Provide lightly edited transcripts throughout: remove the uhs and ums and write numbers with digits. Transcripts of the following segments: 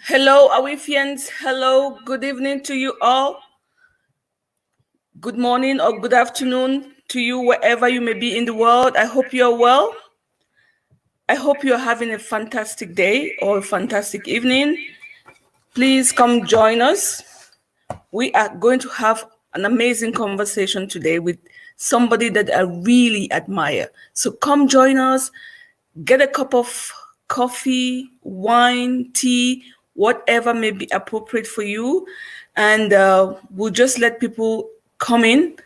Hello, Awifians. Hello, good evening to you all. Good morning or good afternoon to you, wherever you may be in the world. I hope you're well. I hope you're having a fantastic day or a fantastic evening. Please come join us. We are going to have an amazing conversation today with somebody that I really admire. So come join us, get a cup of coffee, wine, tea, whatever may be appropriate for you. And we'll just let people come in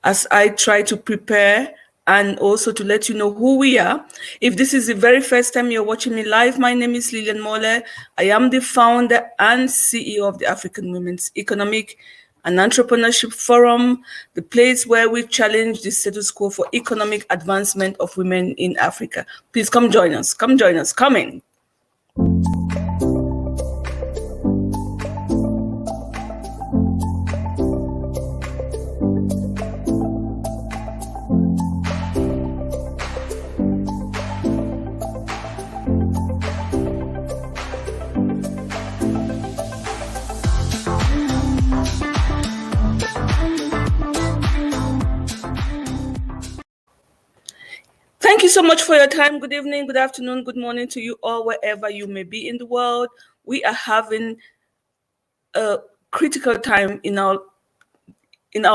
as I try to prepare and also to let you know who we are. If this is the very first time you're watching me live, my name is Lilian Mole. I am the founder and CEO of the African Women's Economic and Entrepreneurship Forum, the place where we challenge the status quo for economic advancement of women in Africa. Please come join us. Come join us. Come in. Thank you so much for your time. Good evening, good afternoon, good morning to you all, wherever you may be in the world. We are having a critical time in our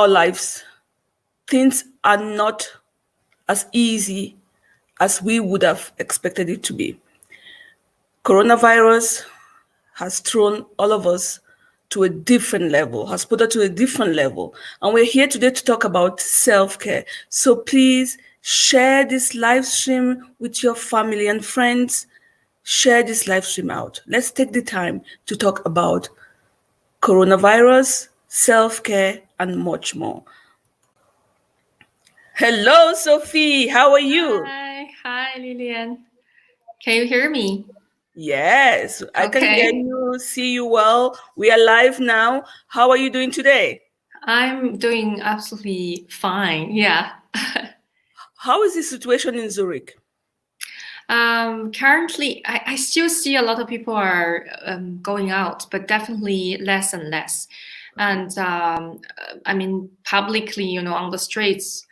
lives. Things are not as easy as we would have expected it to be. Coronavirus has thrown all of us to a different level, has put us to a different level. And we're here today to talk about self-care. So please share this live stream with your family and friends. Share this live stream out. Let's take the time to talk about coronavirus, self-care, and much more. Hello, Sophie. How are you? Hi, Lilian. Can you hear me? Yes, I can hear you, see you well. We are live now. How are you doing today? I'm doing absolutely fine. Yeah. How is the situation in Zurich? Currently, I still see a lot of people are going out, but definitely less and less. And I mean, publicly, on the streets.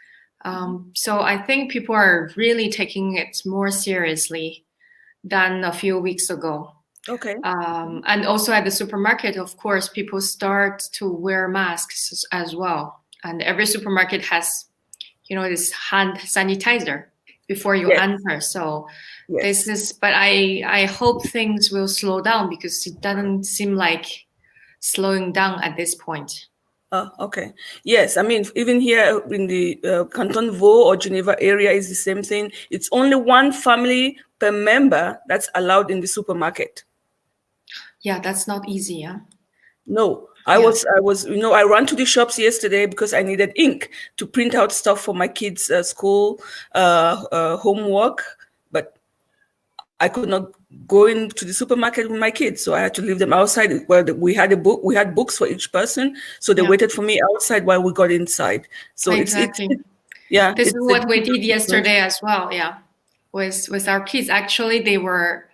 So I think people are really taking it more seriously than a few weeks ago. Okay. And also at the supermarket, of course, people start to wear masks as well. And every supermarket has, this hand sanitizer before you enter. So this is, but I hope things will slow down because it doesn't seem like slowing down at this point. Okay. Yes, I mean, even here in the Canton Vaud or Geneva area is the same thing. It's only one family per member that's allowed in the supermarket. Yeah, that's not easy, yeah? No, I was, I ran to the shops yesterday because I needed ink to print out stuff for my kids' school homework, but I could not go into the supermarket with my kids, so I had to leave them outside. Well, we had books for each person, so they waited for me outside while we got inside. So exactly. This is what we did yesterday as well. Yeah, with our kids. Actually, they were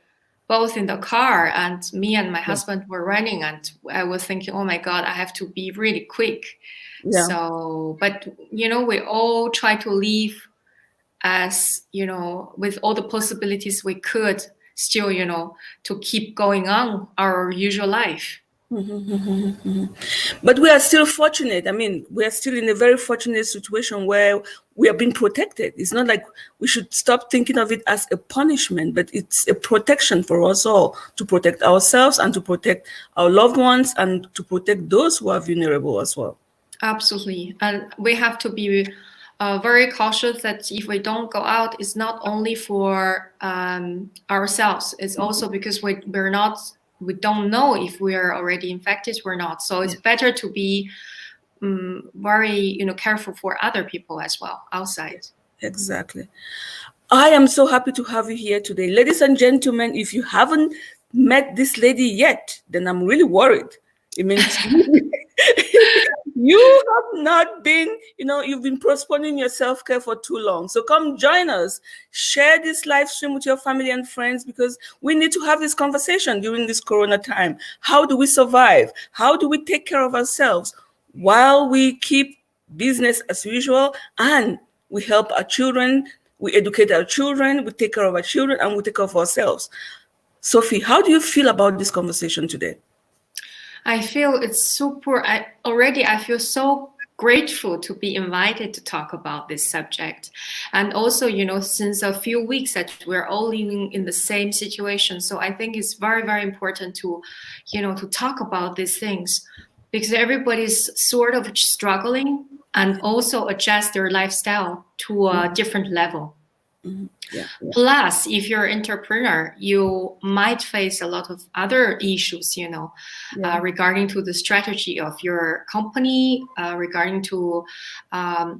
both in the car, and me and my husband were running, and I was thinking, oh my God, I have to be really quick. Yeah. So, but we all try to live as, with all the possibilities we could still, to keep going on our usual life. But we are still fortunate. I mean, we are still in a very fortunate situation where we are being protected. It's not like we should stop thinking of it as a punishment, but it's a protection for us all to protect ourselves and to protect our loved ones and to protect those who are vulnerable as well. Absolutely. And we have to be very cautious that if we don't go out, it's not only for ourselves. It's also because we don't know if we are already infected or not. So it's better to be very, careful for other people as well outside. Exactly. I am so happy to have you here today. Ladies and gentlemen, if you haven't met this lady yet, then I'm really worried. It means You have not been, you've been postponing your self-care for too long. So come join us. Share this live stream with your family and friends, because we need to have this conversation during this Corona time. How do we survive? How do we take care of ourselves while we keep business as usual, and we help our children, we educate our children, we take care of our children, and we take care of ourselves? Sophie, how do you feel about this conversation today? I feel it's super. I feel so grateful to be invited to talk about this subject. And also, since a few weeks that we're all living in the same situation. So I think it's very, very important to, to talk about these things, because everybody's sort of struggling and also adjust their lifestyle to a different level. Mm-hmm. Yeah. Plus, if you're an entrepreneur, you might face a lot of other issues, regarding to the strategy of your company, regarding to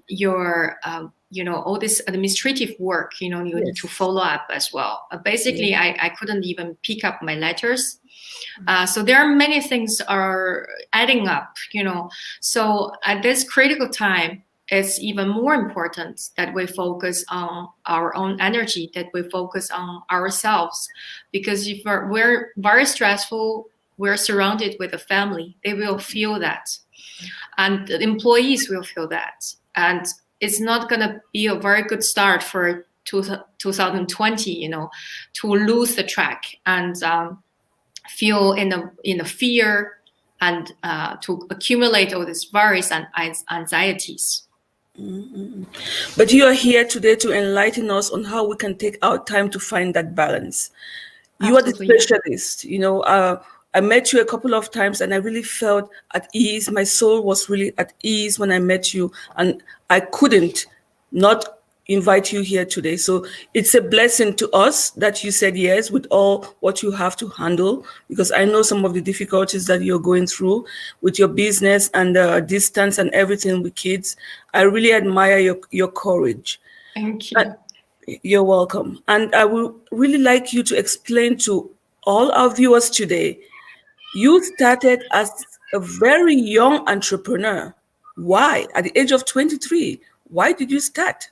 your, all this administrative work, you need to follow up as well. Basically, I couldn't even pick up my letters. So there are many things are adding up, So at this critical time, it's even more important that we focus on our own energy, that we focus on ourselves. Because if we're very stressful, we're surrounded with a family, they will feel that. And the employees will feel that. And it's not going to be a very good start for 2020, to lose the track and feel in a fear and to accumulate all these worries and anxieties. Mm-hmm. But you are here today to enlighten us on how we can take our time to find that balance. You Absolutely. are the specialist. I met you a couple of times and I really felt at ease. My soul was really at ease when I met you, and I couldn't not invite you here today. So it's a blessing to us that you said yes with all what you have to handle, because I know some of the difficulties that you're going through with your business and distance and everything with kids. I really admire your courage. Thank you. You're welcome. And I would really like you to explain to all our viewers today, you started as a very young entrepreneur. Why? At the age of 23, why did you start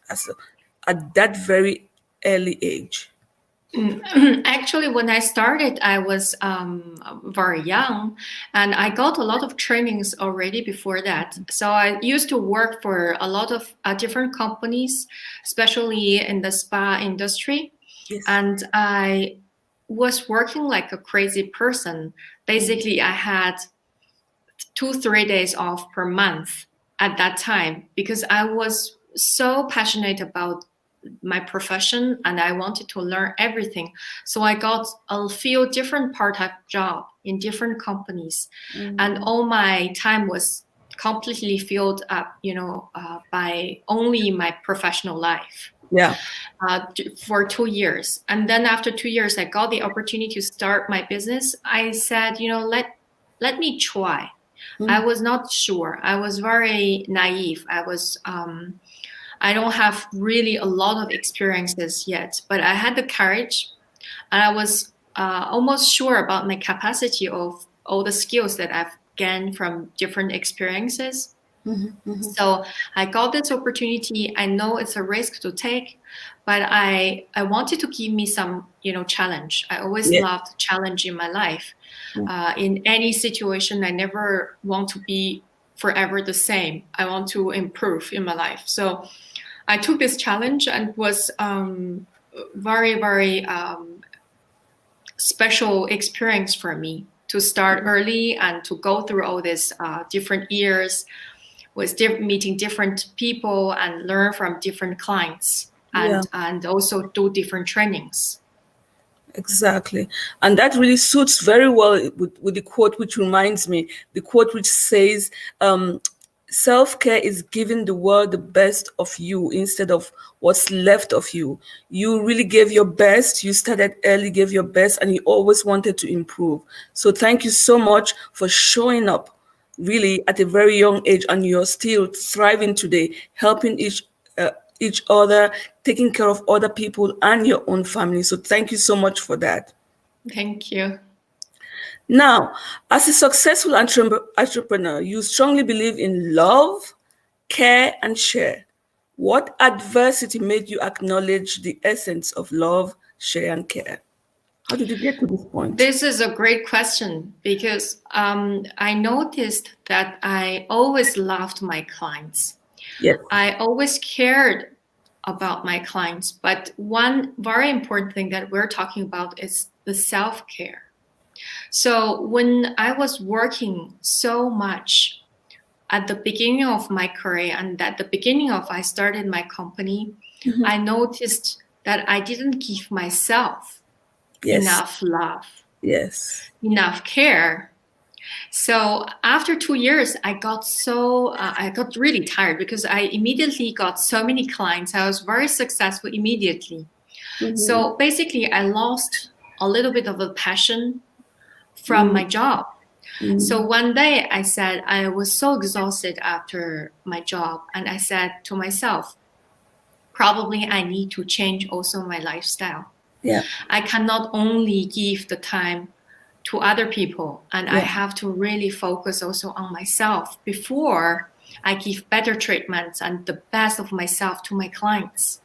at that very early age? Actually, when I started, I was very young, and I got a lot of trainings already before that. So I used to work for a lot of different companies, especially in the spa industry. Yes. And I was working like a crazy person. Basically, I had 2-3 days off per month at that time, because I was so passionate about my profession and I wanted to learn everything. So I got a few different part-time jobs in different companies, and all my time was completely filled up, by only my professional life. Yeah. For 2 years. And then after 2 years, I got the opportunity to start my business. I said, let me try. I was not sure. I was very naive. I don't have really a lot of experiences yet, but I had the courage, and I was almost sure about my capacity of all the skills that I've gained from different experiences. So I got this opportunity. I know it's a risk to take, but I wanted to give me some, challenge. I always loved challenge in my life. In any situation, I never want to be forever the same. I want to improve in my life. So I took this challenge, and was very, very special experience for me to start early and to go through all these different years with meeting different people and learn from different clients, and also do different trainings. Exactly. And that really suits very well with the quote, which reminds me, the quote which says, self-care is giving the world the best of you instead of what's left of you. You really gave your best. You started early, gave your best, and you always wanted to improve. So thank you so much for showing up really at a very young age, and you're still thriving today, helping each other, taking care of other people and your own family. So thank you so much for that. Thank you. Now, as a successful entrepreneur, you strongly believe in love, care, and share. What adversity made you acknowledge the essence of love, share, and care? How did you get to this point? This is a great question because I noticed that I always loved my clients. Yes. I always cared about my clients, but one very important thing that we're talking about is the self-care. So when I was working so much at the beginning of my career and at the beginning of I started my company, I noticed that I didn't give myself enough love, enough care. So after 2 years, I got really tired because I immediately got so many clients. I was very successful immediately. So basically, I lost a little bit of a passion from my job. So one day I said, I was so exhausted after my job. And I said to myself, probably I need to change also my lifestyle. Yeah. I cannot only give the time to other people, and I have to really focus also on myself before I give better treatments and the best of myself to my clients.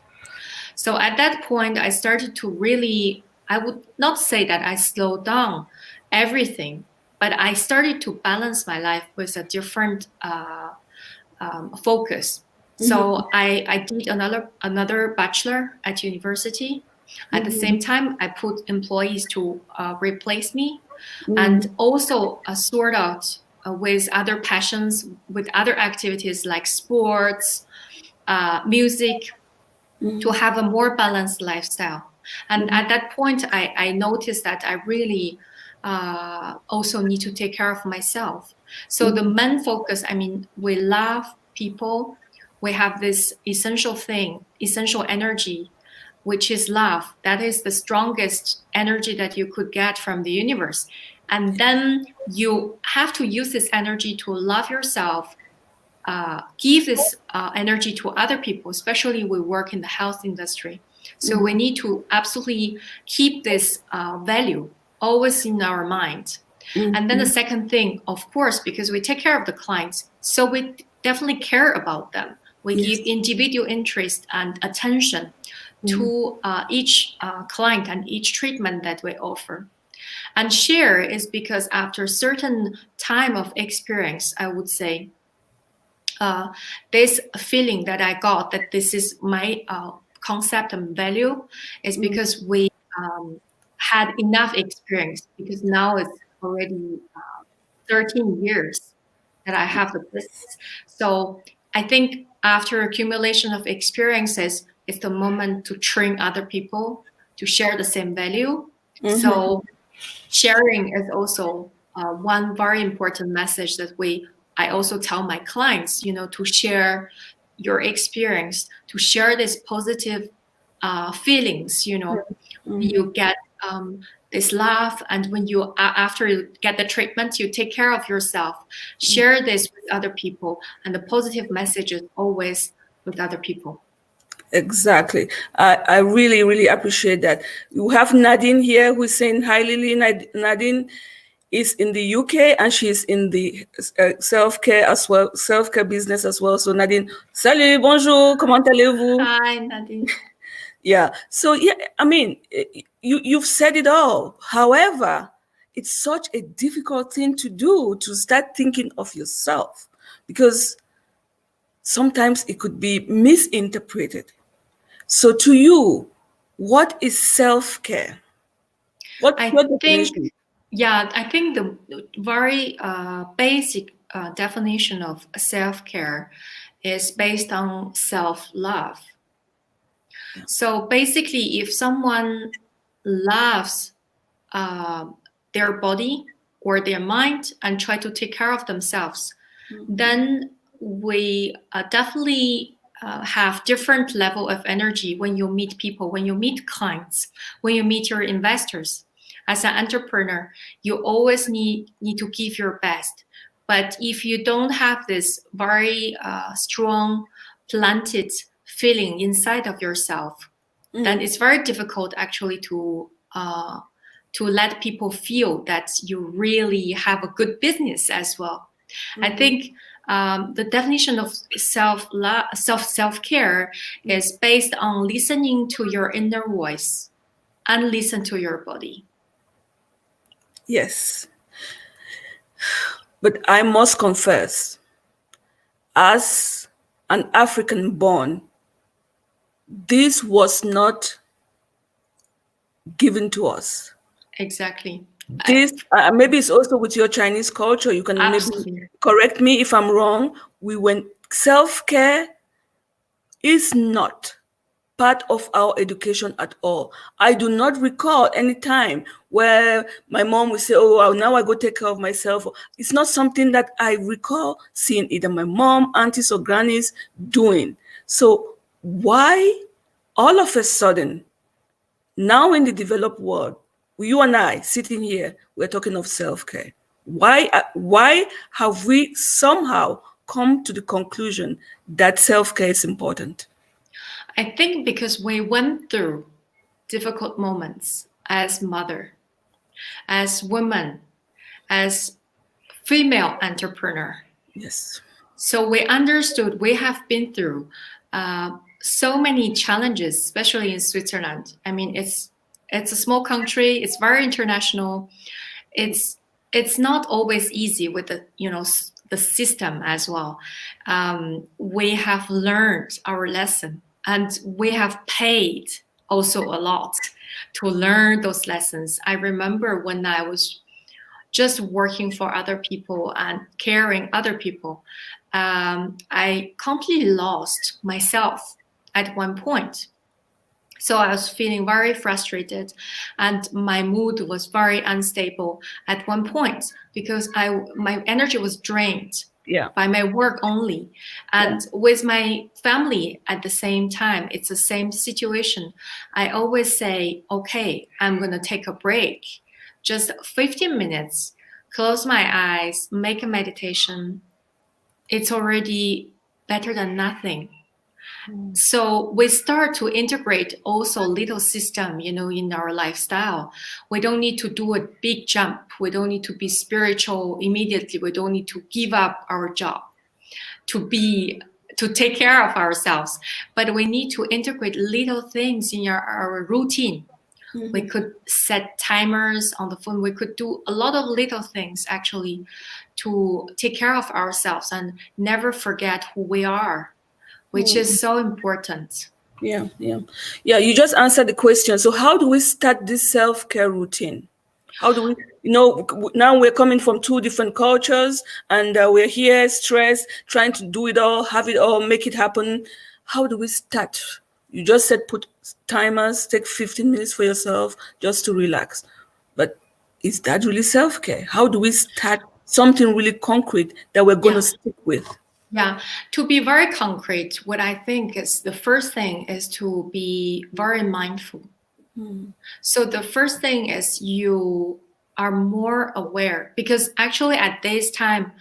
So at that point, I started to really, I would not say that I slowed down everything, but I started to balance my life with a different focus. So I did another bachelor at university. At the same time, I put employees to replace me, and also sort out with other passions, with other activities like sports, music, to have a more balanced lifestyle. And at that point, I noticed that I really also need to take care of myself. So the main focus, I mean, we love people. We have this essential energy, which is love. That is the strongest energy that you could get from the universe. And then you have to use this energy to love yourself, give this energy to other people, especially we work in the health industry. So we need to absolutely keep this value always in our mind. And then the second thing, of course, because we take care of the clients, so we definitely care about them. We give individual interest and attention to each client and each treatment that we offer. And share is because after certain time of experience, I would say, this feeling that I got that this is my concept and value is because we had enough experience, because now it's already 13 years that I have the business. So I think after accumulation of experiences, it's the moment to train other people to share the same value. So sharing is also one very important message that I also tell my clients, to share your experience, to share this positive feelings, you get this love, and when you after you get the treatment, you take care of yourself. Share this with other people, and the positive messages always with other people. Exactly. I really, really appreciate that. You have Nadine here who's saying hi, Lily. Nadine is in the UK and she's in the self-care as well, self-care business as well. So Nadine, salut, bonjour, comment allez-vous? Hi, Nadine. Yeah. So yeah, I mean, you've said it all. However, it's such a difficult thing to do, to start thinking of yourself, because sometimes it could be misinterpreted. So to you, what is self-care? What's your definition? I think the very basic definition of self-care is based on self-love. Yeah. So basically, if someone loves their body or their mind and try to take care of themselves, then we definitely have different level of energy when you meet people, when you meet clients, when you meet your investors. As an entrepreneur, you always need to give your best. But if you don't have this very strong planted feeling inside of yourself, then it's very difficult actually to to let people feel that you really have a good business as well. I think the definition of self-care is based on listening to your inner voice and listen to your body. Yes. But I must confess, as an African born, this was not given to us. Exactly. This maybe it's also with your Chinese culture. You can maybe correct me if I'm wrong. Self-care is not part of our education at all. I do not recall any time where my mom would say, oh, now I go take care of myself. It's not something that I recall seeing either my mom, aunties, or grannies doing. So why all of a sudden, now in the developed world, you and I sitting here, we're talking of self-care? Why have we somehow come to the conclusion that self-care is important? I think because we went through difficult moments as mother, as woman, as female entrepreneur. Yes. So we understood, we have been through so many challenges, especially in Switzerland. I mean, it's a small country. It's very international. It's not always easy with the system as well. We have learned our lesson, and we have paid also a lot to learn those lessons. I remember when I was just working for other people and caring other people, I completely lost myself at one point. So I was feeling very frustrated, and my mood was very unstable at one point because my energy was drained by my work only. And with my family at the same time, it's the same situation. I always say, okay, I'm going to take a break, just 15 minutes, close my eyes, make a meditation. It's already better than nothing. So we start to integrate also little system, in our lifestyle. We don't need to do a big jump. We don't need to be spiritual immediately. We don't need to give up our job to take care of ourselves. But we need to integrate little things in our routine. Mm-hmm. We could set timers on the phone. We could do a lot of little things actually to take care of ourselves and never forget who we are, which is so important. Yeah. You just answered the question. So how do we start this self-care routine? How do we, now we're coming from two different cultures, and we're here stressed, trying to do it all, have it all, make it happen. How do we start? You just said put timers, take 15 minutes for yourself just to relax. But is that really self-care? How do we start something really concrete that we're going to stick with? Yeah, to be very concrete, what I think is the first thing is to be very mindful. So the first thing is you are more aware, because actually at this time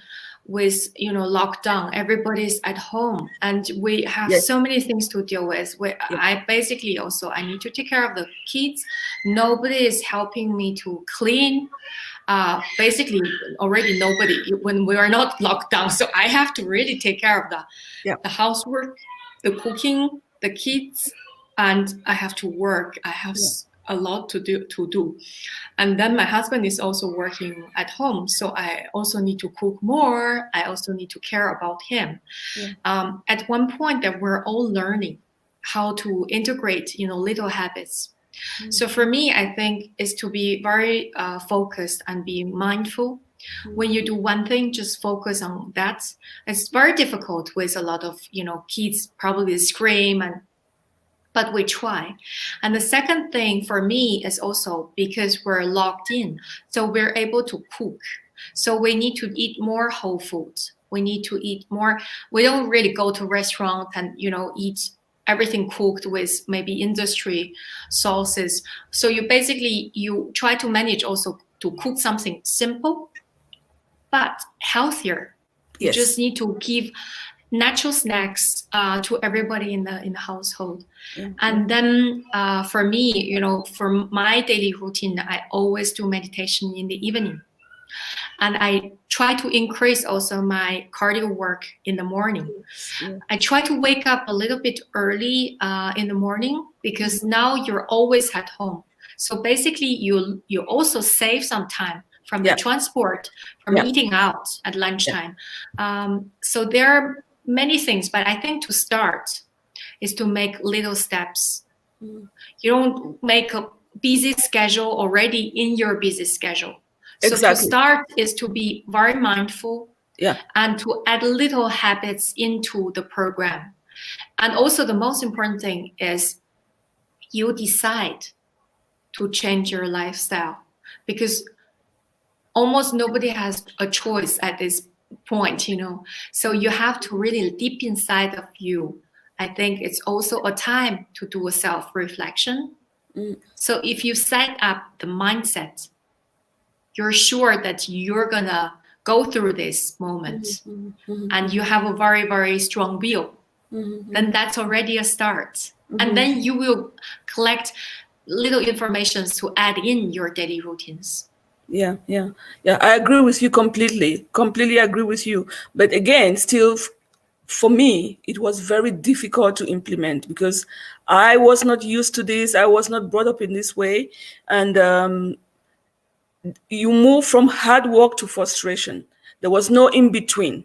with lockdown, everybody's at home and we have so many things to deal with. I basically also I need to take care of the kids. Nobody is helping me to clean. Basically already nobody when we are not locked down. So I have to really take care of the housework, the cooking, the kids, and I have to work. I have a lot to do. And then my husband is also working at home. So I also need to cook more. I also need to care about him. At one point that we're all learning how to integrate, little habits. So for me, I think is to be very focused and be mindful. When you do one thing, just focus on that. It's very difficult with a lot of, kids probably scream, but we try. And the second thing for me is also because we're locked in, so we're able to cook. So we need to eat more whole foods. We need to eat more. We don't really go to restaurant and, eat everything cooked with maybe industry sauces. So you try to manage also to cook something simple, but healthier. You just need to give natural snacks to everybody in the household. Yeah. And then for me, for my daily routine, I always do meditation in the evening. And I try to increase also my cardio work in the morning. Yeah. I try to wake up a little bit early in the morning, because now you're always at home. So basically you also save some time from the transport, from eating out at lunchtime. So there are many things, but I think to start is to make little steps. You don't make a busy schedule already in your busy schedule. So Exactly. to start is to be very mindful, yeah, and to add little habits into the program. And also the most important thing is you decide to change your lifestyle, because almost nobody has a choice at this point, So you have to really deep inside of you. I think it's also a time to do a self-reflection. So if you set up the mindset, you're sure that you're gonna go through this moment, and you have a very, very strong will, then that's already a start. And then you will collect little information to add in your daily routines. Yeah. I agree with you completely agree with you. But again, still, for me, it was very difficult to implement, because I was not used to this. I was not brought up in this way. And you move from hard work to frustration. There was no in between.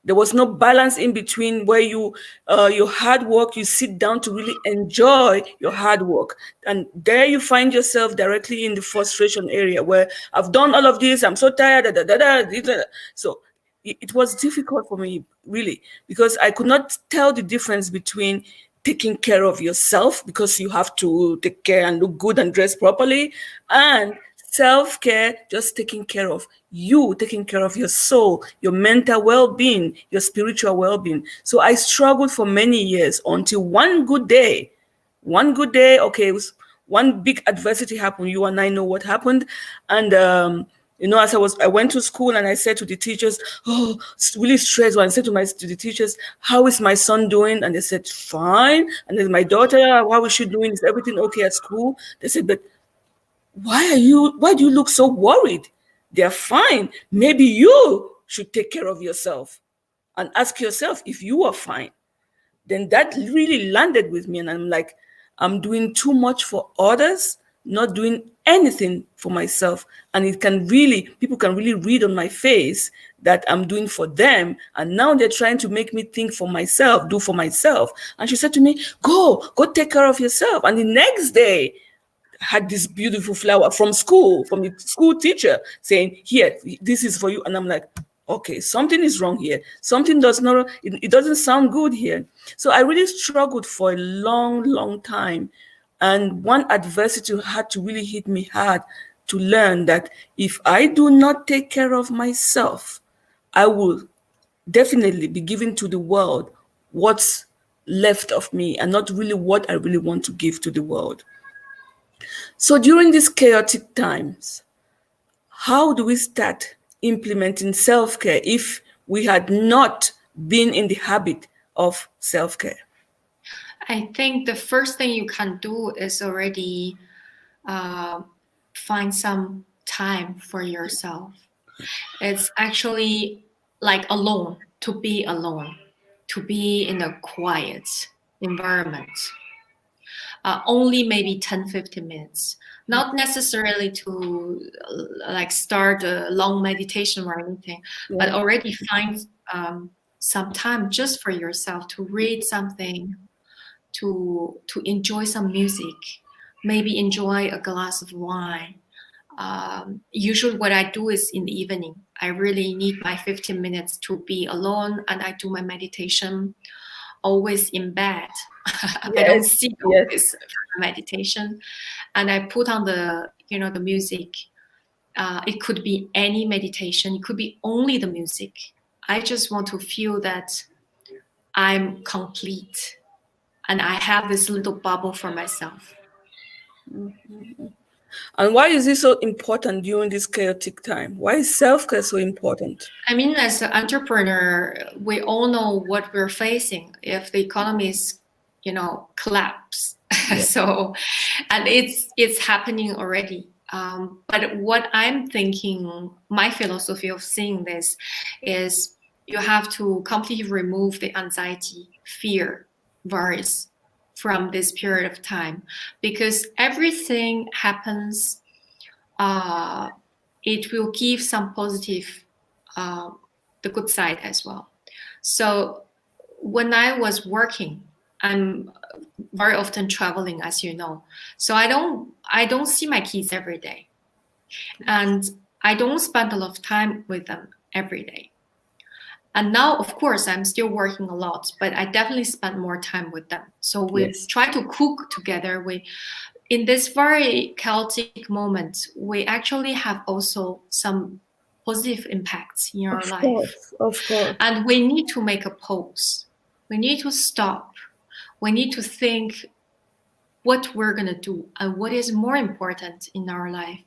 There was no balance in between, where your hard work, you sit down to really enjoy your hard work. And there you find yourself directly in the frustration area, where I've done all of this, I'm so tired, So it was difficult for me, really, because I could not tell the difference between taking care of yourself, because you have to take care and look good and dress properly, and self-care, just taking care of you, taking care of your soul, your mental well-being, your spiritual well-being. So I struggled for many years, until one good day, okay, it was one big adversity happened. You and I know what happened. And as I went to school, and I said to the teachers, "Oh, it's really stressed." And I said to the teachers, "How is my son doing?" And they said, "Fine." And then my daughter, "How is she doing? Is everything okay at school?" They said, "But why do you look so worried? They're fine. Maybe you should take care of yourself and ask yourself if you are fine." Then that really landed with me, and I'm like, I'm doing too much for others, not doing anything for myself. And people can really read on my face that I'm doing for them, and now they're trying to make me think for myself, do for myself. And she said to me, go take care of yourself. And the next day, had this beautiful flower from the school teacher, saying, "Here, this is for you." And I'm like, okay, something is wrong here. Something it doesn't sound good here. So I really struggled for a long time. And one adversity had to really hit me hard, to learn that if I do not take care of myself, I will definitely be giving to the world what's left of me, and not really what I really want to give to the world. So during these chaotic times, how do we start implementing self-care if we had not been in the habit of self-care? I think the first thing you can do is already find some time for yourself. It's actually like alone, to be alone, to be in a quiet environment. Only maybe 10-15 minutes. Not necessarily to start a long meditation or anything, but already find some time just for yourself, to read something, to enjoy some music, maybe enjoy a glass of wine. Usually what I do is in the evening, I really need my 15 minutes to be alone, and I do my meditation always in bed. I don't see this meditation, and I put on the music. It could be any meditation. It could be only the music. I just want to feel that I'm complete, and I have this little bubble for myself. And why is it so important during this chaotic time? Why is self-care so important? I mean, as an entrepreneur, we all know what we're facing if the economy is, collapse. Yeah. So, and it's happening already. But what I'm thinking, my philosophy of seeing this is you have to completely remove the anxiety, fear, worries from this period of time, because everything happens, it will give some positive, the good side as well. So when I was working, I'm very often traveling, as you know. So I don't see my kids every day. And I don't spend a lot of time with them every day. And now, of course, I'm still working a lot, but I definitely spend more time with them. So we try to cook together. In this very chaotic moment, we actually have also some positive impacts in our life. Of course. And we need to make a pause. We need to stop. We need to think what we're going to do and what is more important in our life.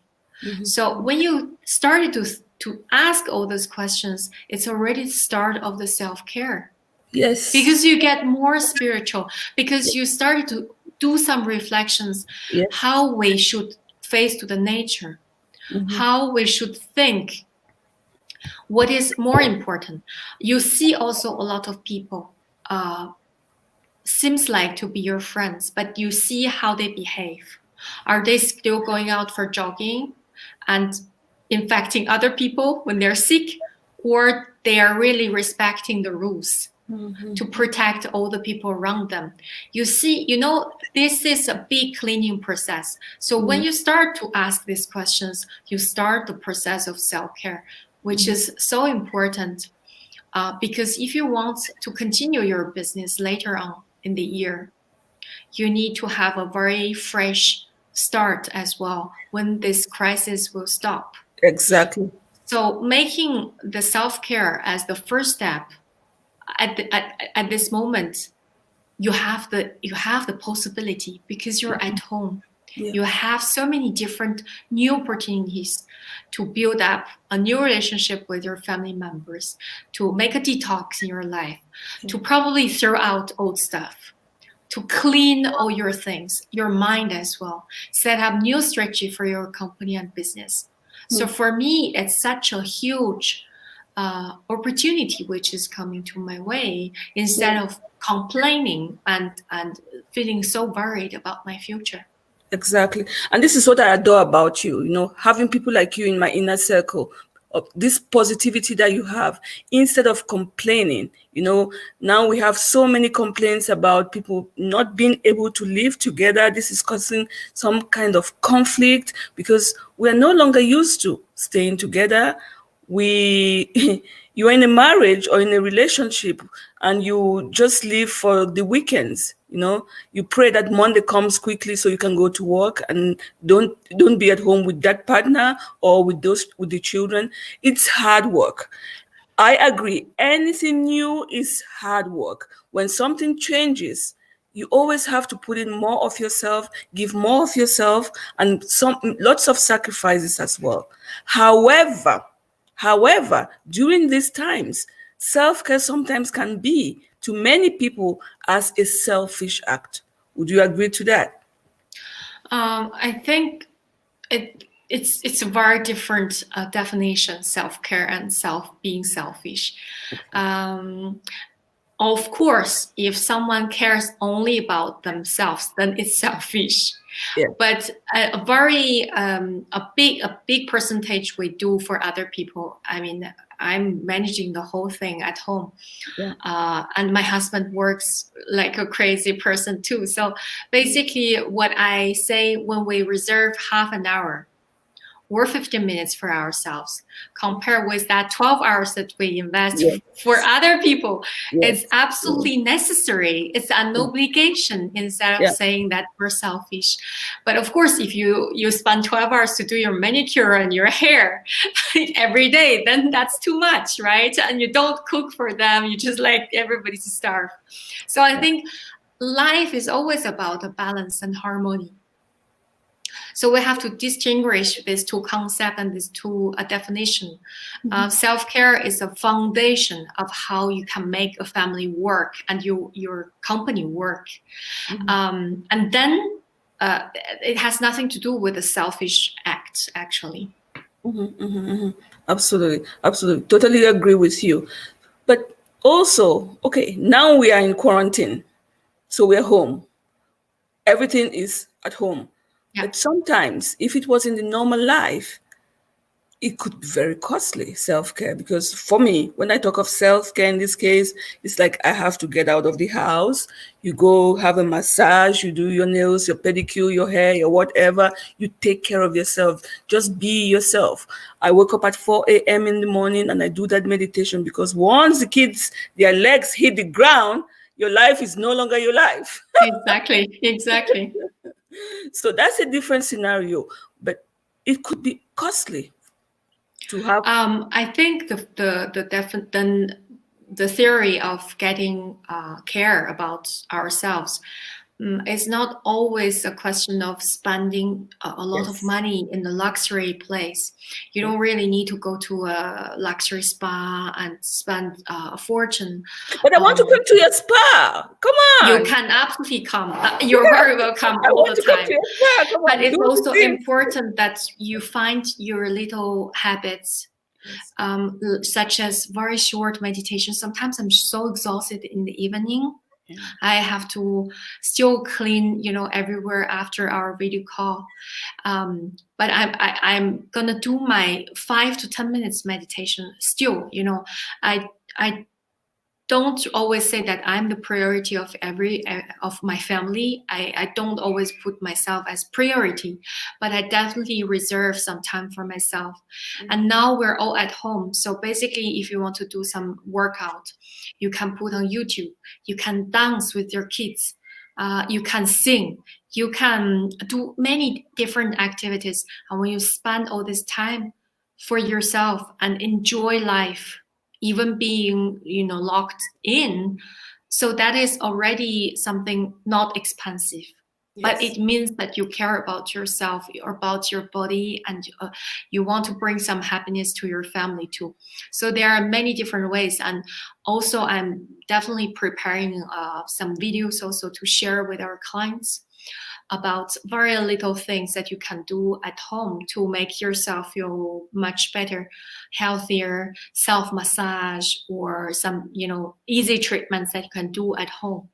Mm-hmm. So when you started to ask all those questions, it's already the start of the self-care. Yes. Because you get more spiritual, because you started to do some reflections, how we should face to the nature, how we should think, what is more important. You see also a lot of people seems like to be your friends, but you see how they behave. Are they still going out for jogging and infecting other people when they're sick, or they are really respecting the rules to protect all the people around them? You see, this is a big cleaning process. So when you start to ask these questions, you start the process of self-care, which is so important, because if you want to continue your business later on in the year, you need to have a very fresh start as well when this crisis will stop. Exactly. So making the self-care as the first step at this moment, you have the possibility, because you're at home. You have so many different new opportunities to build up a new relationship with your family members, to make a detox in your life, to probably throw out old stuff, to clean all your things, your mind as well, set up new strategy for your company and business. So for me, it's such a huge opportunity which is coming to my way, instead of complaining and feeling so worried about my future. Exactly. And this is what I adore about you, having people like you in my inner circle, of this positivity that you have, instead of complaining. Now we have so many complaints about people not being able to live together. This is causing some kind of conflict because we're no longer used to staying together. You're in a marriage or in a relationship and you just live for the weekends. You pray that Monday comes quickly so you can go to work and don't be at home with that partner or with the children. It's hard work. I agree. Anything new is hard work. When something changes, you always have to put in more of yourself, give more of yourself, and lots of sacrifices as well. However, during these times, self-care sometimes can be, to many people, as a selfish act. Would you agree to that? I think it's a very different definition, self-care and being selfish. Of course, if someone cares only about themselves, then it's selfish. Yeah. But a big percentage we do for other people. I mean, I'm managing the whole thing at home, and my husband works like a crazy person too. So basically, what I say, when we reserve half an hour or 15 minutes for ourselves, compared with that 12 hours that we invest for other people, it's absolutely necessary. It's an obligation, instead of saying that we're selfish. But of course, if you spend 12 hours to do your manicure and your hair every day, then that's too much, right? And you don't cook for them, you just like everybody to starve. So I think life is always about a balance and harmony. So we have to distinguish these two concepts and these two definitions. Self-care is a foundation of how you can make a family work and your company work. And then it has nothing to do with a selfish act, actually. Absolutely, absolutely, totally agree with you. But also, okay, now we are in quarantine, so we're home. Everything is at home. Yeah. But sometimes, if it was in the normal life, it could be very costly, self-care. Because for me, when I talk of self-care in this case, it's like I have to get out of the house. You go have a massage, you do your nails, your pedicure, your hair, your whatever. You take care of yourself. Just be yourself. I wake up at 4 a.m. in the morning and I do that meditation, because once the kids, their legs hit the ground, your life is no longer your life. Exactly. So that's a different scenario, but it could be costly to have. I think the theory of getting care about ourselves is not always a question of spending a lot of money in the luxury place. You don't really need to go to a luxury spa and spend a fortune. But I want to come to your spa. Come on. You can absolutely come. You're very welcome all the time. But it's also important that you find your little habits, such as very short meditation. Sometimes I'm so exhausted in the evening. I have to still clean, everywhere after our video call. But I'm gonna do my 5 to 10 minutes meditation still. I don't always say that I'm the priority of of my family. I don't always put myself as priority, but I definitely reserve some time for myself. And now we're all at home. So basically, if you want to do some workout, you can put on YouTube. You can dance with your kids. You can sing. You can do many different activities. And when you spend all this time for yourself and enjoy life, even being locked in, so that is already something not expensive. But it means that you care about yourself, about your body, and you want to bring some happiness to your family too. So there are many different ways. And also I'm definitely preparing some videos also to share with our clients about very little things that you can do at home to make yourself feel much better, healthier, self-massage, or some, easy treatments that you can do at home.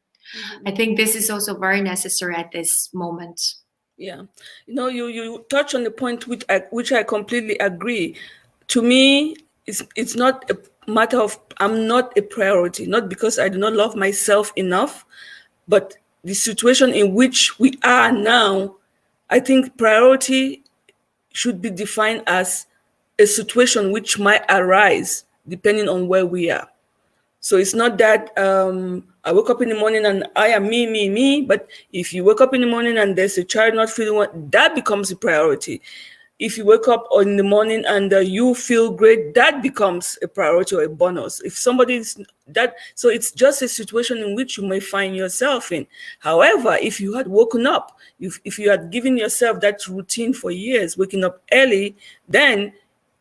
I think this is also very necessary at this moment. Yeah. You touch on the point which I completely agree. To me, it's not a matter of, I'm not a priority, not because I do not love myself enough, but the situation in which we are now, I think priority should be defined as a situation which might arise depending on where we are. So it's not that I wake up in the morning and I am me, but if you wake up in the morning and there's a child not feeling well, that becomes a priority. If you wake up in the morning and you feel great, that becomes a priority or a bonus. If somebody's that, so it's just a situation in which you may find yourself in. However, if you had woken up, if you had given yourself that routine for years, waking up early, then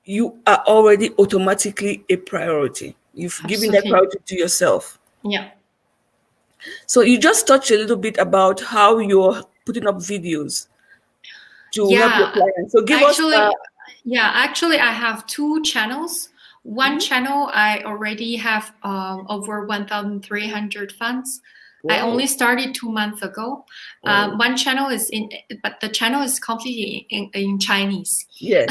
you are already automatically a priority. You've given that priority to yourself. Yeah. So you just touched a little bit about how you're putting up videos to help your clients. So give us. Actually, I have 2 channels. One channel, I already have over 1,300 fans. Wow. I only started 2 months ago. One channel but the channel is completely in Chinese. Yes.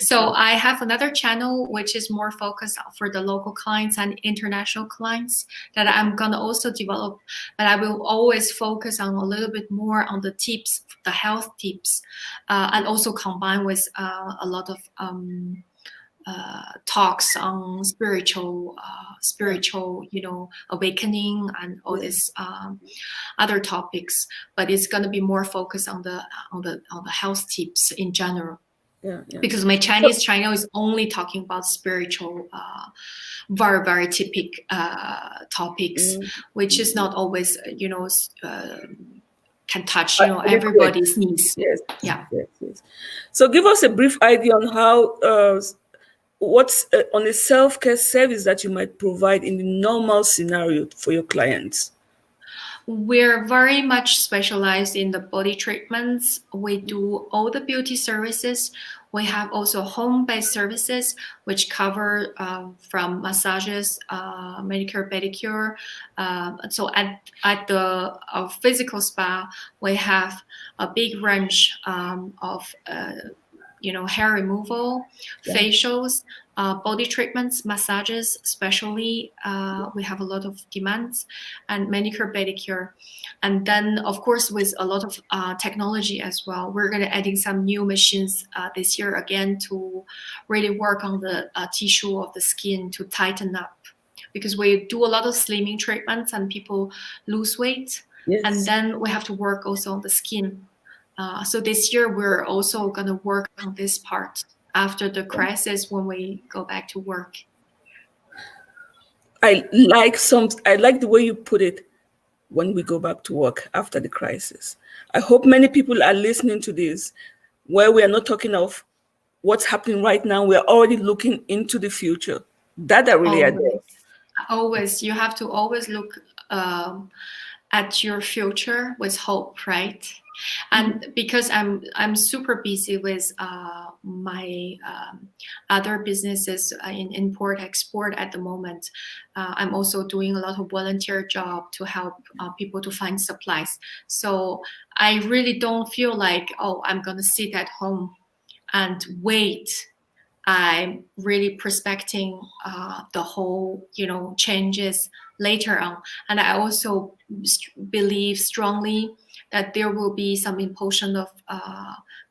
So I have another channel which is more focused for the local clients and international clients that I'm gonna also develop. But I will always focus on a little bit more on the tips, the health tips, and also combine with a lot of talks on spiritual, awakening and all these other topics. But it's going to be more focused on the health tips in general. Yeah. Because my Chinese channel is only talking about spiritual, very, very typical topics, which is not always, can touch, everybody's needs. Yes. Yeah. Yes. So give us a brief idea on how what's on a self-care service that you might provide in the normal scenario for your clients. We're very much specialized in the body treatments. We do all the beauty services. We have also home-based services, which cover from massages, manicure, pedicure. So at the physical spa, we have a big range of hair removal, facials, body treatments, massages, especially we have a lot of demands, and manicure, pedicure. And then, of course, with a lot of technology as well, we're going to adding some new machines this year again to really work on the tissue of the skin to tighten up, because we do a lot of slimming treatments and people lose weight. Yes. And then we have to work also on the skin. So this year we're also going to work on this part after the crisis when we go back to work. I like the way you put it, when we go back to work after the crisis. I hope many people are listening to this, where we are not talking of what's happening right now. We're already looking into the future. That I really adore. Always. You have to always look at your future with hope, right? And because I'm super busy with my other businesses in import export at the moment, I'm also doing a lot of volunteer job to help people to find supplies. So I really don't feel like, I'm gonna sit at home and wait. I'm really prospecting the whole, changes later on. And I also believe strongly that there will be some impulsion of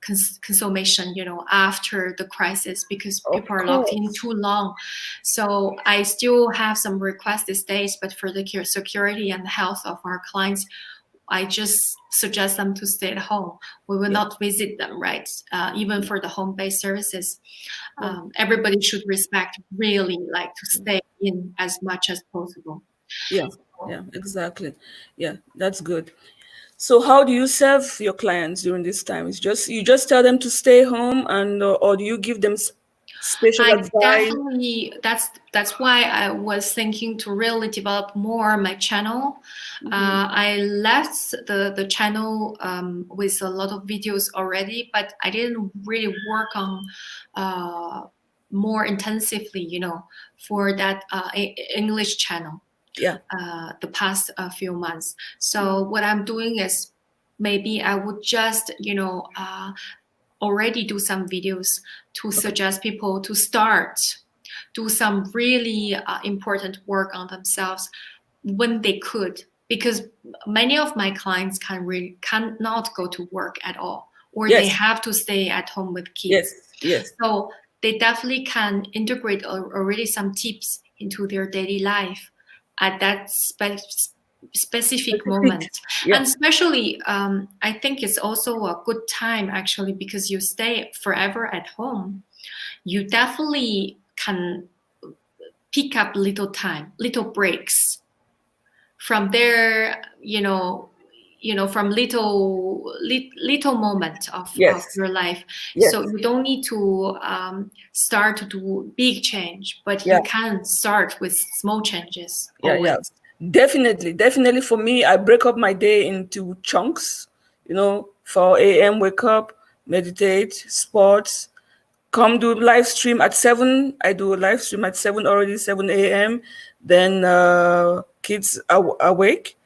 consumption, after the crisis, because people are locked in too long. So I still have some requests these days, but for the security and health of our clients, I just suggest them to stay at home. We will not visit them, right? Even for the home-based services. Everybody should respect, really, like to stay in as much as possible. Yeah, exactly. Yeah, that's good. So how do you serve your clients during this time? You just tell them to stay home, and or do you give them special advice? Definitely, that's why I was thinking to really develop more my channel. I left the channel with a lot of videos already, but I didn't really work on more intensively, for that English channel. The past few months. So what I'm doing is, maybe I would just, already do some videos to suggest people to do some really important work on themselves when they could, because many of my clients cannot go to work at all, or they have to stay at home with kids. Yes. So they definitely can integrate already some tips into their daily life at that specific moment. And especially, I think it's also a good time, actually, because you stay forever at home. You definitely can pick up little breaks from there, from little moment of your life. So you don't need to start to do big change, but you can start with small changes. Always. Definitely for me, I break up my day into chunks. 4 a.m. wake up, meditate, sports, come do live stream at 7. I do a live stream at 7 already, 7 a.m. Then kids are awake,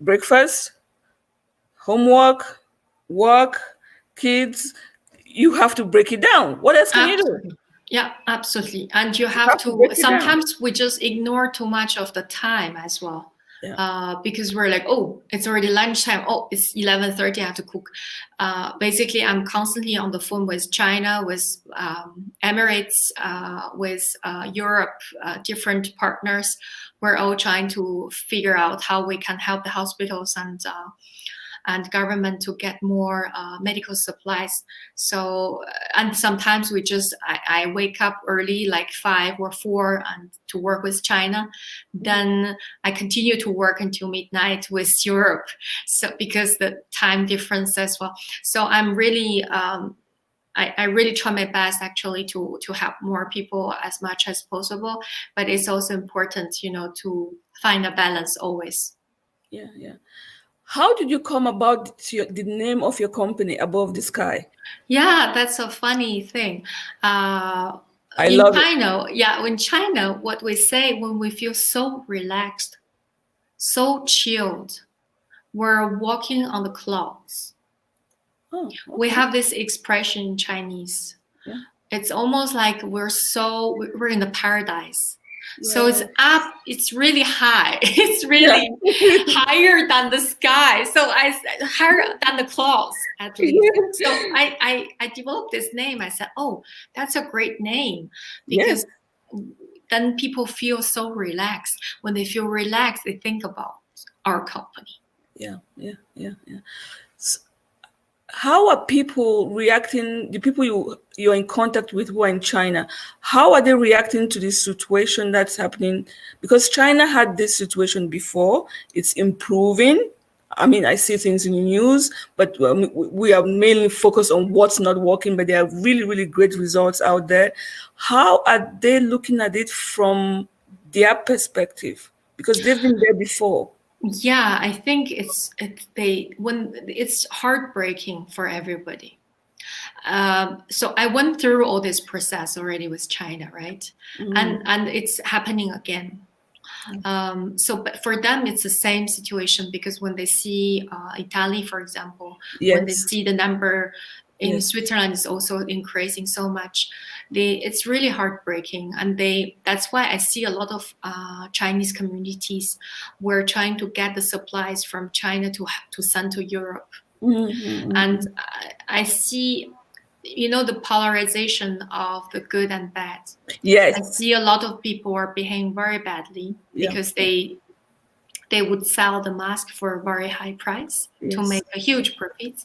breakfast, homework, work, kids. You have to break it down. What else can you do? Yeah, absolutely. And you have to sometimes we just ignore too much of the time as well. Because we're like, it's already lunchtime. It's 11:30. I have to cook. Basically, I'm constantly on the phone with China, with Emirates, with Europe, different partners. We're all trying to figure out how we can help the hospitals and and government to get more medical supplies. So, and sometimes I wake up early, like 5 or 4, and to work with China. Then I continue to work until midnight with Europe. So because the time difference as well. So I'm really, I really try my best actually to help more people as much as possible. But it's also important, to find a balance always. Yeah, yeah. How did you come about the name of your company, Above the Sky? Yeah, that's a funny thing. I In love China, in China, what we say when we feel so relaxed, so chilled, we're walking on the clouds. Oh, okay. We have this expression in Chinese. Yeah. It's almost like we're in the paradise. Yeah. So it's up, it's really high. It's really higher than the sky. So higher than the clouds, at least. So I developed this name. I said, oh, that's a great name, because then people feel so relaxed. When they feel relaxed, they think about our company. Yeah. So how are people reacting? The people you're in contact with who are in China, how are they reacting to this situation that's happening? Because China had this situation before. It's improving. I mean, I see things in the news, but we are mainly focused on what's not working, but there are really, really great results out there. How are they looking at it from their perspective? Because they've been there before. Yeah, I think it's heartbreaking for everybody. So I went through all this process already with China, right? And it's happening again. But for them, it's the same situation, because when they see Italy, for example, when they see the number in Switzerland is also increasing so much, it's really heartbreaking. And that's why I see a lot of Chinese communities were trying to get the supplies from China to send to Europe. And I see, the polarization of the good and bad. Yes. I see a lot of people are behaving very badly because they would sell the mask for a very high price to make a huge profit.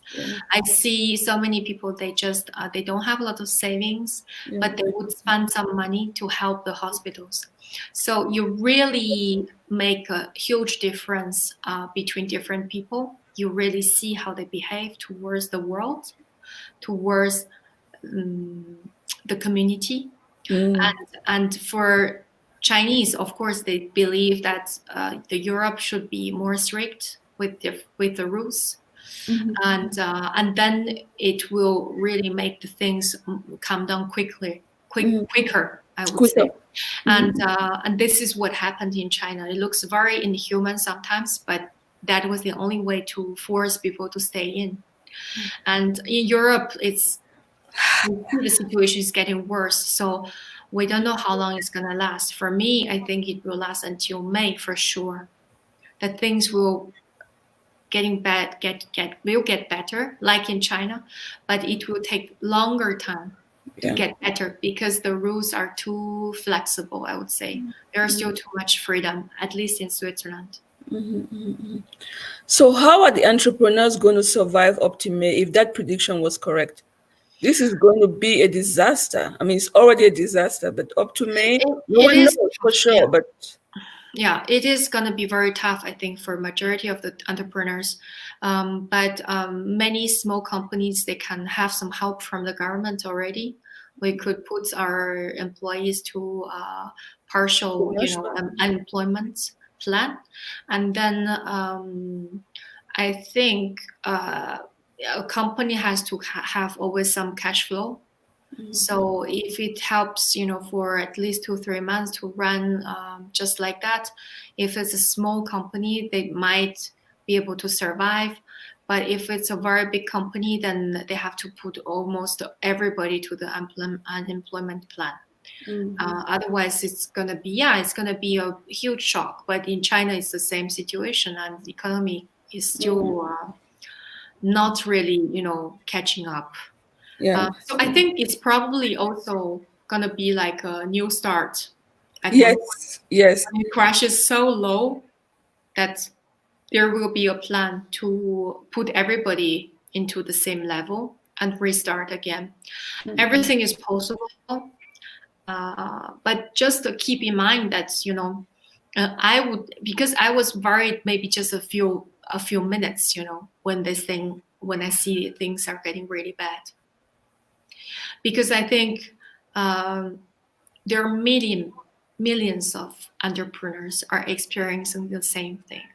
I see so many people, they don't have a lot of savings, but they would spend some money to help the hospitals. So you really make a huge difference between different people. You really see how they behave towards the world, towards the community. And for Chinese, of course, they believe that the Europe should be more strict with the rules, and then it will really make the things come down quicker. I would say. And this is what happened in China. It looks very inhuman sometimes, but that was the only way to force people to stay in. And in Europe, the situation is getting worse. So we don't know how long it's going to last. For me, I think it will last until May for sure. That things will get better, like in China, but it will take longer time to get better, because the rules are too flexible, I would say. There's still too much freedom, at least in Switzerland. So how are the entrepreneurs going to survive up to May if that prediction was correct? This is going to be a disaster. I mean, it's already a disaster, but up to May, no one knows for sure. But it is going to be very tough, I think, for majority of the entrepreneurs. But many small companies, they can have some help from the government already. We could put our employees to partial, unemployment plan, and then I think a company has to have always some cash flow. So if it helps, for at least 2-3 months to run just like that, if it's a small company, they might be able to survive. But if it's a very big company, then they have to put almost everybody to the unemployment plan. Otherwise, it's gonna be a huge shock. But in China, it's the same situation, and the economy is still not really, catching up. So I think it's probably also gonna be like a new start. Yes. It crashes so low that there will be a plan to put everybody into the same level and restart again. Everything is possible, but just to keep in mind that I would, because I was worried maybe just a few minutes, when I see things are getting really bad, because I think there are millions of entrepreneurs are experiencing the same thing,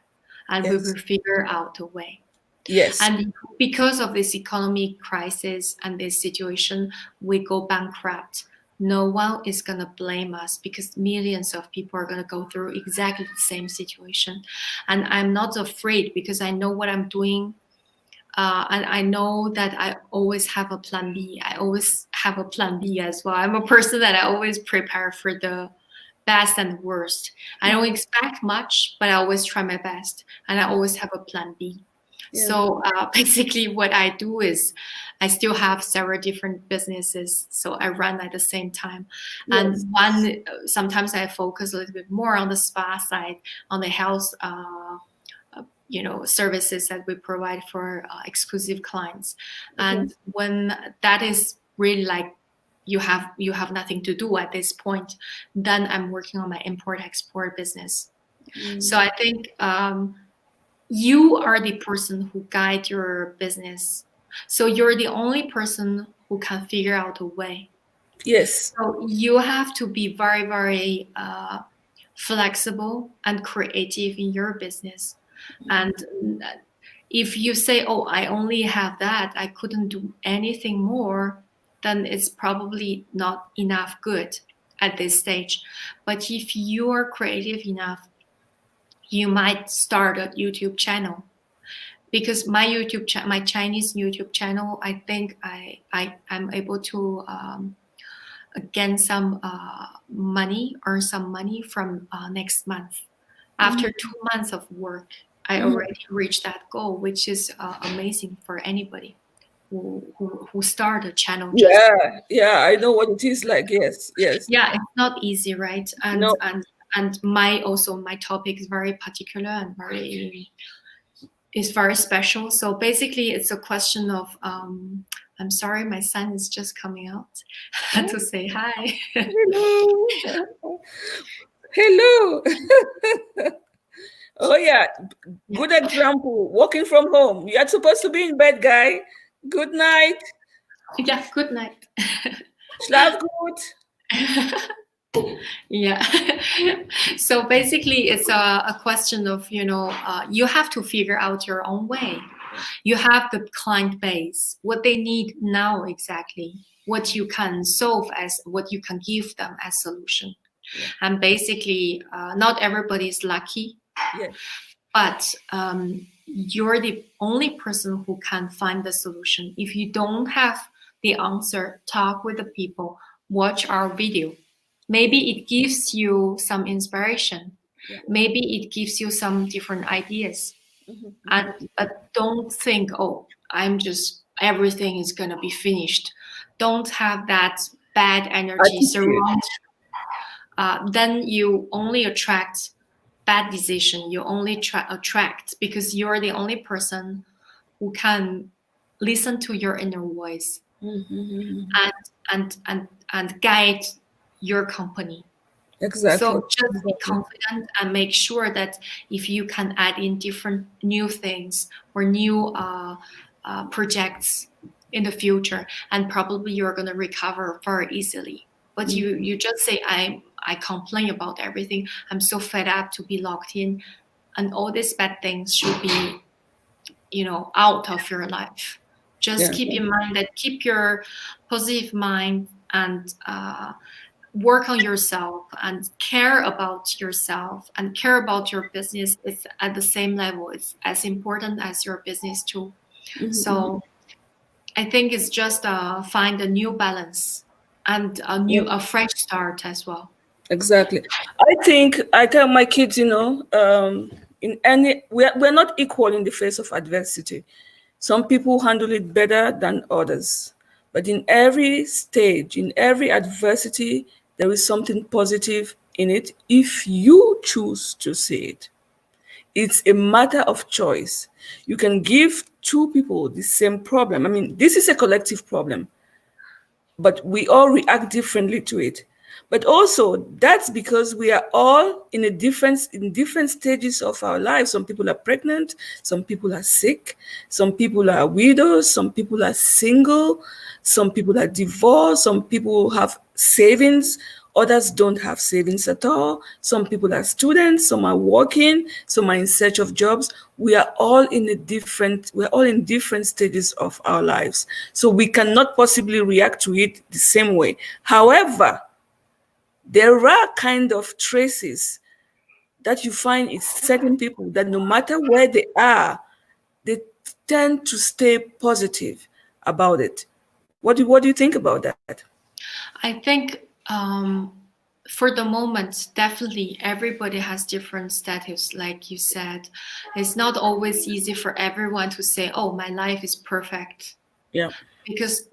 and we will figure out a way. Yes. And because of this economic crisis and this situation, we go bankrupt. No one is going to blame us, because millions of people are going to go through exactly the same situation. And I'm not afraid, because I know what I'm doing. And I know that I always have a plan B. I always have a plan B as well. I'm a person that I always prepare for the best and worst. I don't expect much, but I always try my best. And I always have a plan B. Yeah. So basically what I do is I still have several different businesses. So I run at the same time. Yes. And sometimes I focus a little bit more on the spa side, on the health services that we provide for exclusive clients. And when that is really like you have nothing to do at this point, then I'm working on my import-export business. So I think you are the person who guide your business. So you're the only person who can figure out a way. Yes. So you have to be very, very flexible and creative in your business. And if you say, oh, I only have that, I couldn't do anything more, then it's probably not enough good at this stage. But if you are creative enough, you might start a YouTube channel. Because my my Chinese YouTube channel, I think I'm able to gain some money, earn some money from next month. After 2 months of work, I already reached that goal, which is amazing for anybody who start a channel. Yeah, I know what it is like. Yes. Yeah, it's not easy, right? And no. and my topic is very particular and very special. So basically, it's a question of I'm sorry, my son is just coming out to say hi. Hello. Hello. Oh yeah, good example. Working from home. You're supposed to be in bed, guy. Good night. Yeah, good night. Schlaf gut. Yeah. So basically, it's a question of you have to figure out your own way. You have the client base, what they need now exactly, what you can solve as what you can give them as solution. Yeah. And basically, not everybody is lucky. Yeah. But you're the only person who can find the solution. If you don't have the answer, talk with the people, watch our video. Maybe it gives you some inspiration. Yeah. Maybe it gives you some different ideas. But don't think, oh, everything is going to be finished. Don't have that bad energy surround you. Then you only attract bad decision. You only attract, because you're the only person who can listen to your inner voice and guide your company. Exactly. So just be confident and make sure that if you can add in different new things or new projects in the future, and probably you're going to recover very easily. But you just say, I complain about everything. I'm so fed up to be locked in, and all these bad things should be, out of your life. Just keep in mind that keep your positive mind and work on yourself and care about yourself and care about your business. It's at the same level. It's as important as your business too. So I think it's just find a new balance and a fresh start as well. Exactly. I tell my kids, we're not equal in the face of adversity. Some people handle it better than others. But in every stage, in every adversity, there is something positive in it if you choose to see it. It's a matter of choice. You can give two people the same problem. I mean, this is a collective problem, but we all react differently to it. But also, that's because we are all in different stages of our lives. Some people are pregnant, some people are sick, some people are widows, some people are single, some people are divorced, some people have savings, others don't have savings at all. Some people are students, some are working, some are in search of jobs. We're all in different stages of our lives. So we cannot possibly react to it the same way. However, there are kind of traces that you find in certain people that no matter where they are, they tend to stay positive about it. What do you think about that? I think for the moment, definitely everybody has different status. Like you said, it's not always easy for everyone to say, "Oh, my life is perfect." Yeah. Because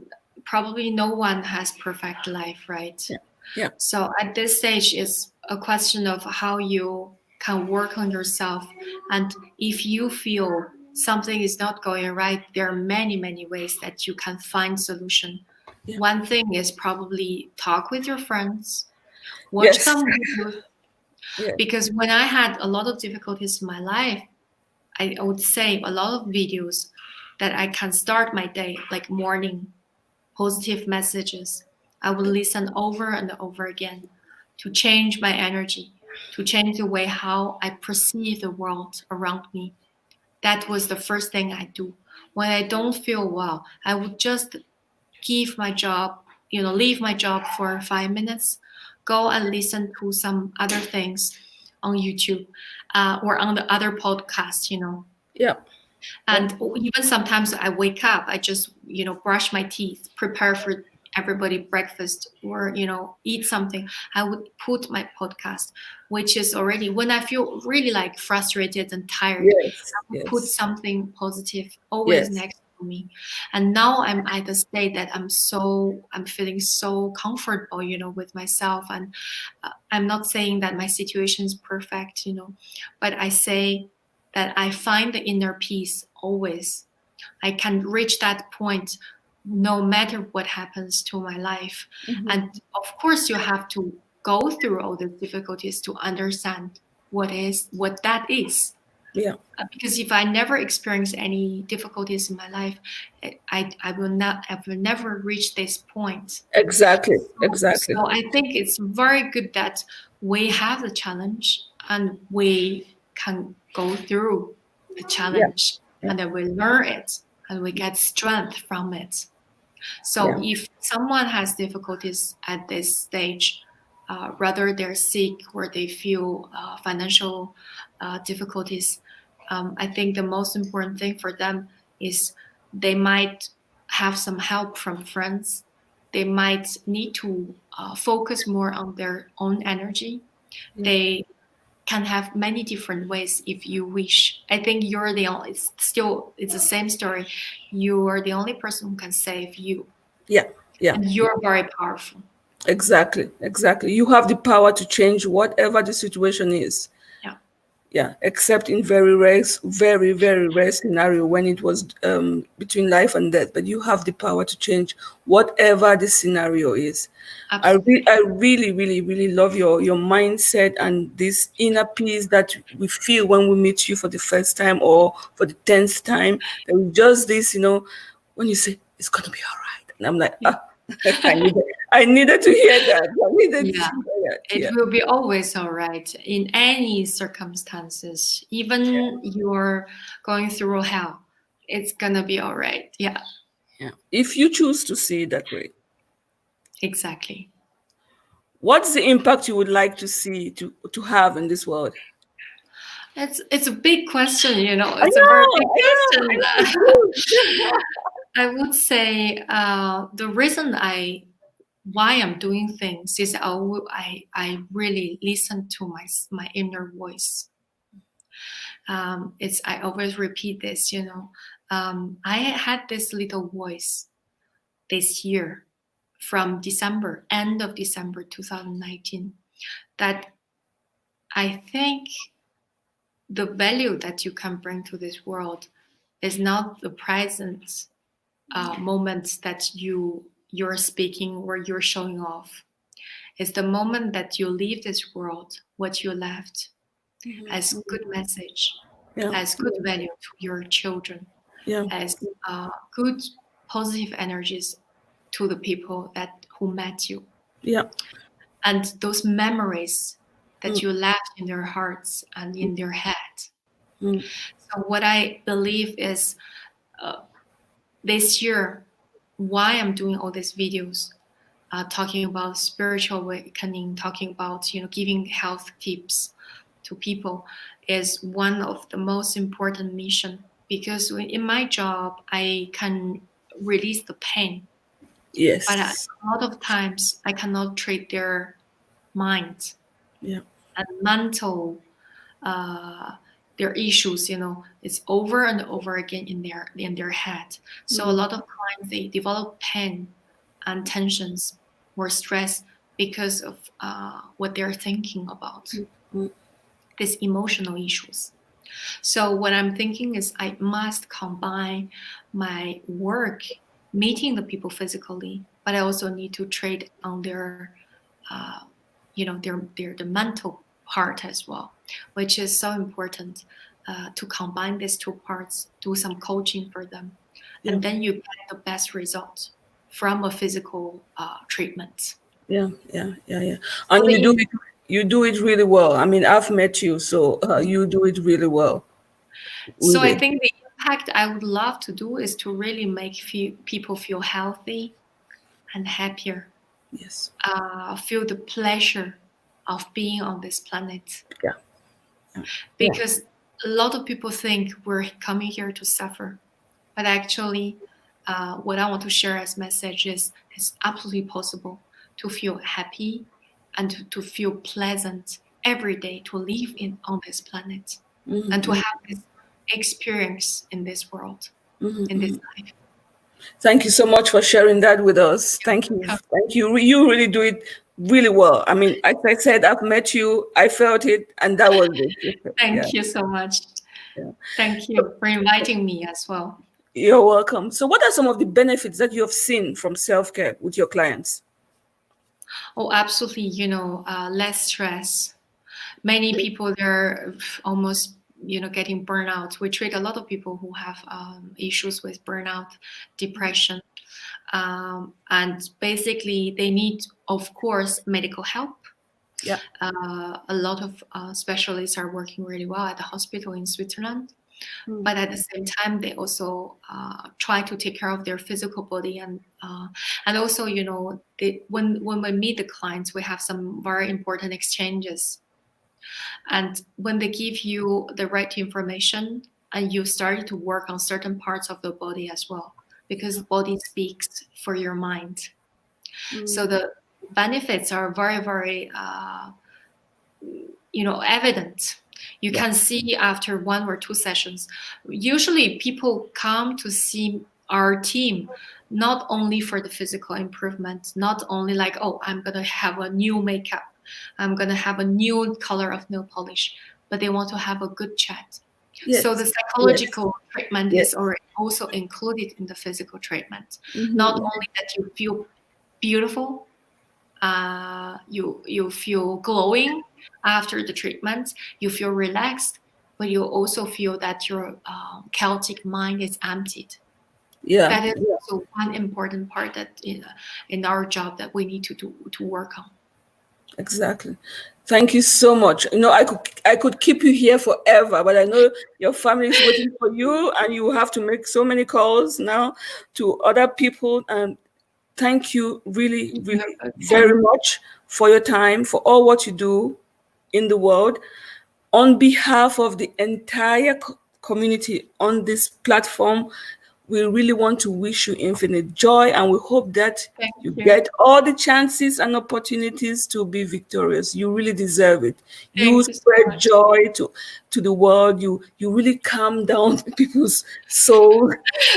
probably no one has perfect life, right? Yeah. Yeah. So at this stage, it's a question of how you can work on yourself. And if you feel something is not going right, there are many, many ways that you can find solution. Yeah. One thing is probably talk with your friends, watch some videos. Yeah. Because when I had a lot of difficulties in my life, I would save a lot of videos that I can start my day, like morning, positive messages. I will listen over and over again to change my energy, to change the way how I perceive the world around me. That was the first thing I do. When I don't feel well, I would just leave my job for 5 minutes, go and listen to some other things on YouTube or on the other podcasts, Yeah. And even sometimes I wake up, I just, brush my teeth, prepare for everybody breakfast or, eat something. I would put my podcast, which is already when I feel really like frustrated and tired, yes, I would put something positive always next to me. And now I'm at the state that I'm feeling so comfortable, with myself. And I'm not saying that my situation is perfect, but I say that I find the inner peace always. I can reach that point no matter what happens to my life. Mm-hmm. And of course, you have to go through all the difficulties to understand what that is. Yeah. Because if I never experience any difficulties in my life, I will never reach this point. Exactly. So I think it's very good that we have the challenge and we can go through the challenge and then we learn it and we get strength from it. So if someone has difficulties at this stage, whether they're sick or they feel financial difficulties, I think the most important thing for them is they might have some help from friends. They might need to focus more on their own energy. They can have many different ways if you wish. I think you're the only, it's the same story. You are the only person who can save you. Yeah. And you're very powerful. Exactly. You have the power to change whatever the situation is. Yeah, except in very, very rare scenario when it was between life and death. But you have the power to change whatever the scenario is. Absolutely. I really love your mindset and this inner peace that we feel when we meet you for the first time or for the 10th time. And just this, when you say it's gonna be all right, and I'm like, I needed to hear that. It will be always all right in any circumstances. Even you're going through hell, it's gonna be all right. Yeah. If you choose to see it that way. Exactly. What's the impact you would like to see to have in this world? It's a big question, It's a very big question. I would say the reason why I'm doing things is I really listen to my inner voice. I always repeat this, I had this little voice this year from end of December 2019, that I think the value that you can bring to this world is not the present moments that you're speaking or you're showing off. It's the moment that you leave this world, what you left as good message, as good value to your children, as good positive energies to the people who met you. And those memories that you left in their hearts and in their head. So what I believe is this year, why I'm doing all these videos, talking about spiritual awakening, talking about giving health tips to people, is one of the most important mission, because in my job I can release the pain. Yes. But a lot of times I cannot treat their mind and mental their issues. It's over and over again in their head. So a lot of times they develop pain and tensions or stress because of what they're thinking about, these emotional issues. So what I'm thinking is I must combine my work, meeting the people physically, but I also need to trade on their the mental part as well, which is so important, to combine these two parts, do some coaching for them, and then you get the best result from a physical treatment. And you do it really well. I mean, I've met you, so you do it really well. So I think the impact I would love to do is to really make people feel healthy and happier. Yes. Feel the pleasure of being on this planet. Because a lot of people think we're coming here to suffer, but actually, what I want to share as message is it's absolutely possible to feel happy and to feel pleasant every day, to live on this planet, and to have this experience in this world, in this life. Thank you so much for sharing that with us. Thank you. Thank you. You really do it really well. I mean, as I said, I've met you, I felt it, and that was it. Thank you so much. Thank you for inviting me as well. You're welcome. So what are some of the benefits that you have seen from self-care with your clients? Oh, absolutely. Less stress. Many people, they're almost getting burnout. We treat a lot of people who have issues with burnout, depression, and basically they need, of course, medical help. A lot of specialists are working really well at the hospital in Switzerland, but at the same time they also try to take care of their physical body, and also when we meet the clients, we have some very important exchanges. And when they give you the right information and you start to work on certain parts of the body as well, because the body speaks for your mind. So the benefits are very, very, evident. You can see after 1 or 2 sessions. Usually people come to see our team not only for the physical improvement, not only like, oh, I'm going to have a new makeup, I'm going to have a new color of nail polish, but they want to have a good chat. So the psychological treatment is also included in the physical treatment. Not only that you feel beautiful, you feel glowing after the treatment, you feel relaxed, but you also feel that your chaotic mind is emptied. That is also one important part that in our job that we need to work on. Exactly. Thank you so much. I could keep you here forever, but I know your family is waiting for you, and you have to make so many calls now to other people. And thank you really, really very much for your time, for all what you do in the world. On behalf of the entire community on this platform, we really want to wish you infinite joy, and we hope that you get all the chances and opportunities to be victorious. You really deserve it. You spread joy to the world. You really calm down people's soul.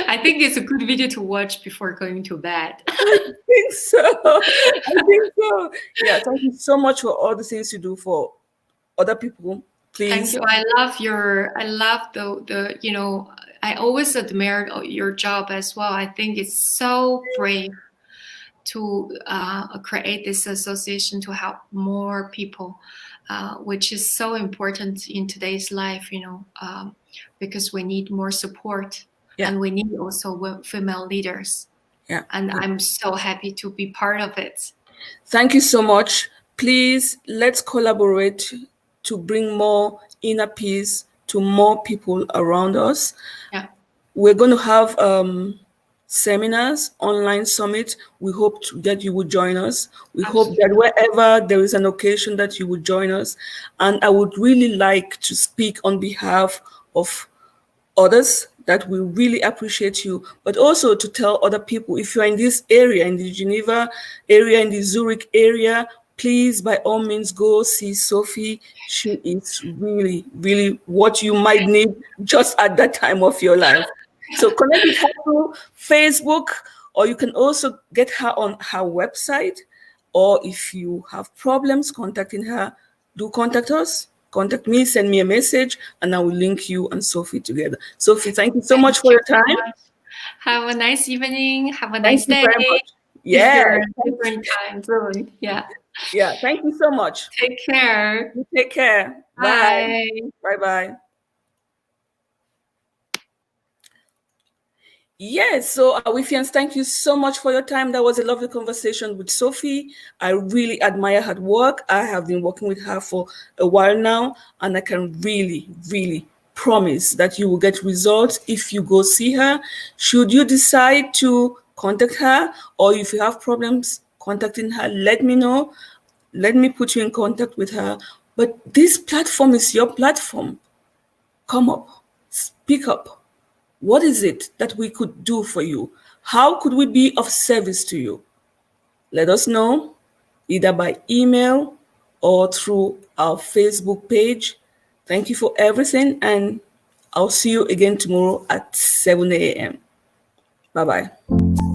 I think it's a good video to watch before going to bed. I think so. Yeah, thank you so much for all the things you do for other people Please. Thank you. I love the you know, I always admire your job as well. I think it's so brave to create this association to help more people, which is so important in today's life, you know, because we need more support, and we need also female leaders. And I'm so happy to be part of it. Thank you so much. Please, let's collaborate to bring more inner peace to more people around us. We're going to have seminars, online summit. We hope that you will join us. We hope that wherever there is an occasion that you will join us. And I would really like to speak on behalf of others that we really appreciate you, but also to tell other people, if you're in this area, in the Geneva area, in the Zurich area, please, by all means, go see Sophie. She is really, really what you might need just at that time of your life. So connect with her through Facebook, or you can also get her on her website. Or if you have problems contacting her, do contact us. Contact me, send me a message, and I will link you and Sophie together. Sophie, thank you so much for your time. Have a nice evening. Have a nice day. Yeah. Different time zone. Yeah. Yeah. Thank you so much. Take care. You take care. Bye. Bye-bye. Yes, so Awifians, thank you so much for your time. That was a lovely conversation with Sophie. I really admire her work. I have been working with her for a while now, and I can really, really promise that you will get results if you go see her. Should you decide to contact her, or if you have problems contacting her, let me know. Let me put you in contact with her. But this platform is your platform. Come up, speak up. What is it that we could do for you? How could we be of service to you? Let us know either by email or through our Facebook page. Thank you for everything, and I'll see you again tomorrow at 7 a.m. Bye-bye.